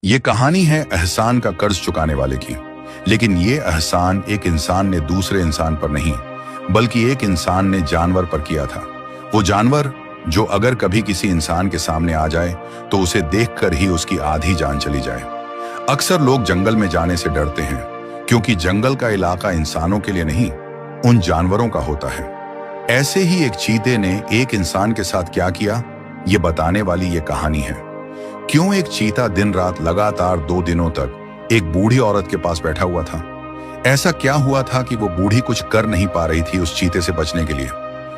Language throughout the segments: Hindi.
ये कहानी है एहसान का कर्ज चुकाने वाले की। लेकिन ये एहसान एक इंसान ने दूसरे इंसान पर नहीं, बल्कि एक इंसान ने जानवर पर किया था। वो जानवर जो अगर कभी किसी इंसान के सामने आ जाए तो उसे देखकर ही उसकी आधी जान चली जाए। अक्सर लोग जंगल में जाने से डरते हैं क्योंकि जंगल का इलाका इंसानों के लिए नहीं, उन जानवरों का होता है। ऐसे ही एक चीते ने एक इंसान के साथ क्या किया, ये बताने वाली ये कहानी है। क्यों एक चीता दिन रात लगातार 2 दिनों तक एक बूढ़ी औरत के पास बैठा हुआ था। ऐसा क्या हुआ था कि वो बूढ़ी कुछ कर नहीं पा रही थी उस चीते से बचने के लिए।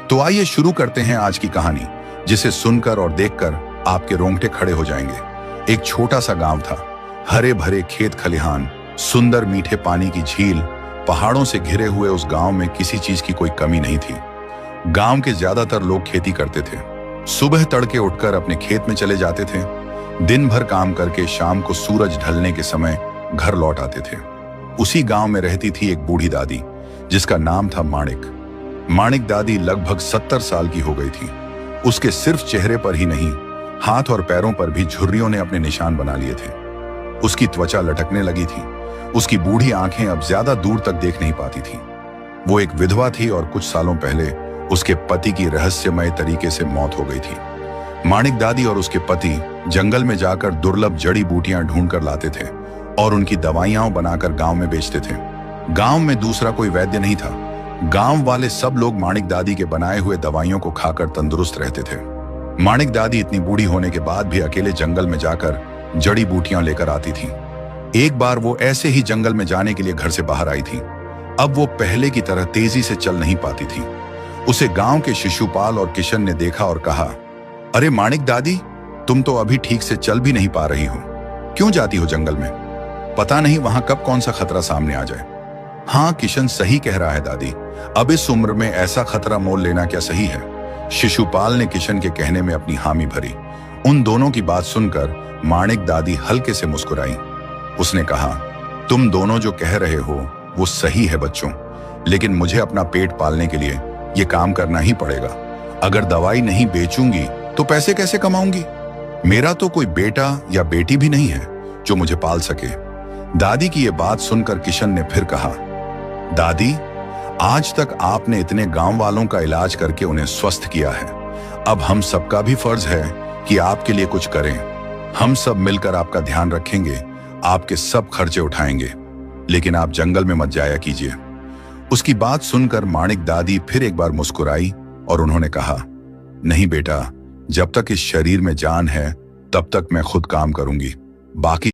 तो आइए शुरू करते हैं आज की कहानी, जिसे सुनकर और देखकर आपके रोंगटे खड़े हो जाएंगे। एक छोटा सा गांव था, हरे भरे खेत खलिहान, सुंदर मीठे पानी की झील, पहाड़ों से घिरे हुए उस गांव में किसी चीज की कोई कमी नहीं थी। गांव के ज्यादातर लोग खेती करते थे। सुबह तड़के उठकर अपने खेत में चले जाते थे, दिन भर काम करके शाम को सूरज ढलने के समय घर लौट आते थे। उसी गांव में रहती थी एक बूढ़ी दादी, जिसका नाम था माणिक। माणिक दादी लगभग 70 साल की हो गई थी। उसके सिर्फ चेहरे पर ही नहीं, हाथ और पैरों पर भी झुर्रियों ने अपने निशान बना लिए थे। उसकी त्वचा लटकने लगी थी। उसकी बूढ़ी आंखें अब ज्यादा दूर तक देख नहीं पाती थी। वो एक विधवा थी और कुछ सालों पहले उसके पति की रहस्यमय तरीके से मौत हो गई थी। माणिक दादी और उसके पति जंगल में जाकर दुर्लभ जड़ी बूटियां ढूंढकर लाते थे और उनकी दवाइयां बनाकर गांव में बेचते थे। गांव में दूसरा कोई वैद्य नहीं था। गांव वाले सब लोग माणिक दादी के बनाए हुए दवाइयों को खाकर तंदुरुस्त रहते थे। माणिक दादी इतनी बूढ़ी होने के बाद भी अकेले जंगल में जाकर जड़ी बूटियां लेकर आती थी। एक बार वो ऐसे ही जंगल में जाने के लिए घर से बाहर आई थी। अब वो पहले की तरह तेजी से चल नहीं पाती थी। उसे गांव के शिशुपाल और किशन ने देखा और कहा, अरे माणिक दादी, तुम तो अभी ठीक से चल भी नहीं पा रही हो। क्यों जाती हो जंगल में? पता नहीं वहां कब कौन सा खतरा सामने आ जाए। हाँ, किशन सही कह रहा है दादी, अब इस उम्र में ऐसा खतरा मोल लेना क्या सही है? शिशुपाल ने किशन के कहने में अपनी हामी भरी। उन दोनों की बात सुनकर माणिक दादी हल्के से मुस्कुराई। उसने कहा, तुम दोनों जो कह रहे हो वो सही है बच्चों, लेकिन मुझे अपना पेट पालने के लिए ये काम करना ही पड़ेगा। अगर दवाई नहीं बेचूंगी तो पैसे कैसे कमाऊंगी? मेरा तो कोई बेटा या बेटी भी नहीं है जो मुझे पाल सके। दादी की ये बात सुनकर किशन ने फिर कहा, दादी, आज तक आपने इतने गांव वालों का इलाज करके उन्हें स्वस्थ किया है। अब हम सबका भी फर्ज है कि आपके लिए कुछ करें। हम सब मिलकर आपका ध्यान रखेंगे, आपके सब खर्चे उठाएंगे, लेकिन आप जंगल में मत जाया कीजिए। उसकी बात सुनकर माणिक दादी फिर एक बार मुस्कुराई और उन्होंने कहा, नहीं बेटा, जब तक इस शरीर में जान है तब तक मैं खुद काम करूंगी, बाकी